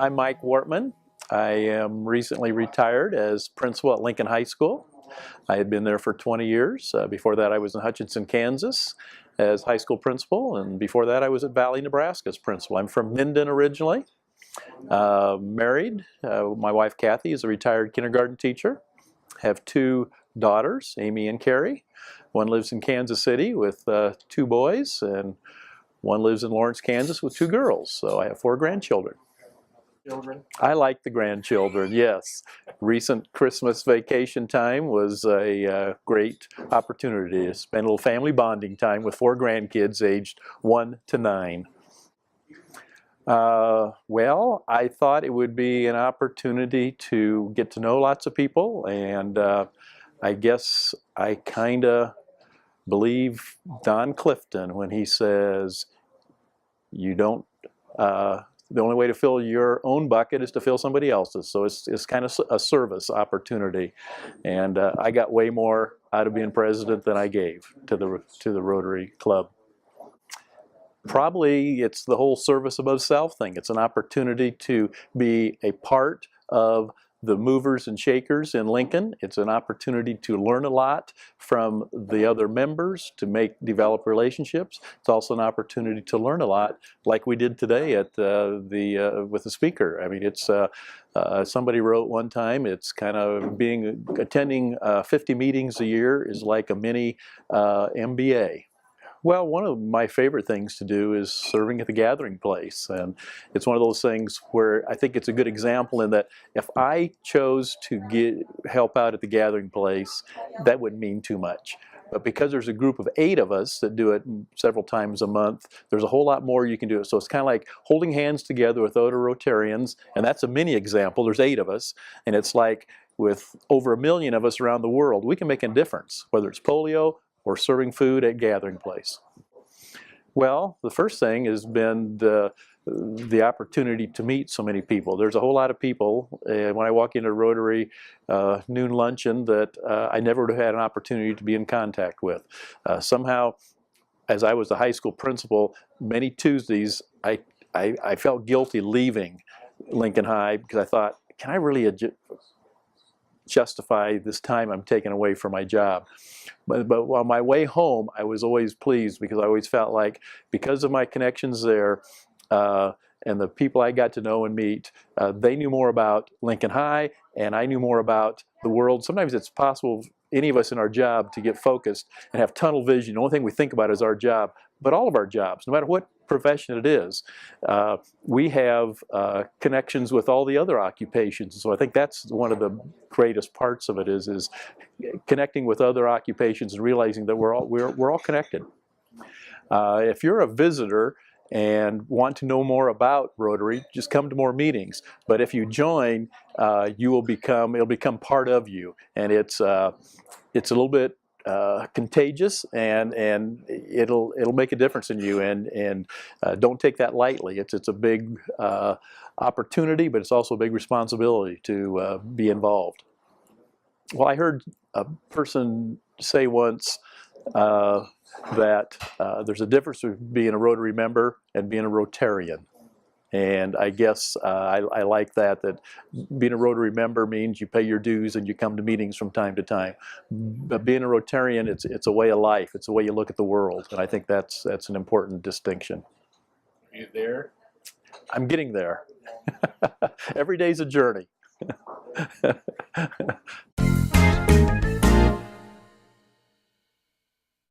I'm Mike Wortman. I am recently retired as principal at Lincoln High School. I had been there for 20 years. Before that I was in Hutchinson, Kansas as high school principal, and before that I was at Valley, Nebraska as principal. I'm from Minden originally. Married. My wife Kathy is a retired kindergarten teacher. Have two daughters, Amy and Carrie. One lives in Kansas City with two boys, and one lives in Lawrence, Kansas with two girls. So I have 4 grandchildren. I like the grandchildren, yes. Recent Christmas vacation time was a great opportunity to spend a little family bonding time with 4 grandkids aged 1 to 9. Well, I thought it would be an opportunity to get to know lots of people, and I guess I kind of believe Don Clifton when he says, you don't, the only way to fill your own bucket is to fill somebody else's. So it's kind of a service opportunity. And I got way more out of being president than I gave to the Rotary Club. Probably it's the whole service above self thing. It's an opportunity to be a part of the movers and shakers in Lincoln. It's an opportunity to learn a lot from the other members, to develop relationships. It's also an opportunity to learn a lot, like we did today at with the speaker. I mean, it's somebody wrote one time, it's kind of attending 50 meetings a year is like a mini MBA. Well, one of my favorite things to do is serving at the gathering place, and it's one of those things where I think it's a good example in that if I chose to help out at the gathering place, that wouldn't mean too much. But because there's a group of 8 of us that do it several times a month, there's a whole lot more you can do. So it's kind of like holding hands together with other Rotarians, and that's a mini example. There's 8 of us, and it's like with over 1 million of us around the world, we can make a difference, whether it's polio or serving food at gathering place. Well, the first thing has been the opportunity to meet so many people. There's a whole lot of people when I walk into Rotary noon luncheon that I never would have had an opportunity to be in contact with. Somehow, as I was the high school principal, many Tuesdays I felt guilty leaving Lincoln High because I thought, can I really justify this time I'm taking away from my job? But on my way home, I was always pleased because I always felt like, because of my connections there and the people I got to know and meet, they knew more about Lincoln High and I knew more about the world. Sometimes it's possible, any of us in our job, to get focused and have tunnel vision. The only thing we think about is our job. But all of our jobs, no matter what profession it is, we have connections with all the other occupations. So I think that's one of the greatest parts of it is connecting with other occupations and realizing that we're all connected. If you're a visitor and want to know more about Rotary, just come to more meetings. But if you join, it'll become part of you, and it's a little bit contagious, and it'll make a difference in you, and don't take that lightly. It's a big opportunity, but it's also a big responsibility to be involved. Well, I heard a person say once that there's a difference between being a Rotary member and being a Rotarian. And I guess I like that being a Rotary member means you pay your dues and you come to meetings from time to time. But being a Rotarian, it's a way of life. It's a way you look at the world. And I think that's an important distinction. Are you there? I'm getting there. Every day's a journey.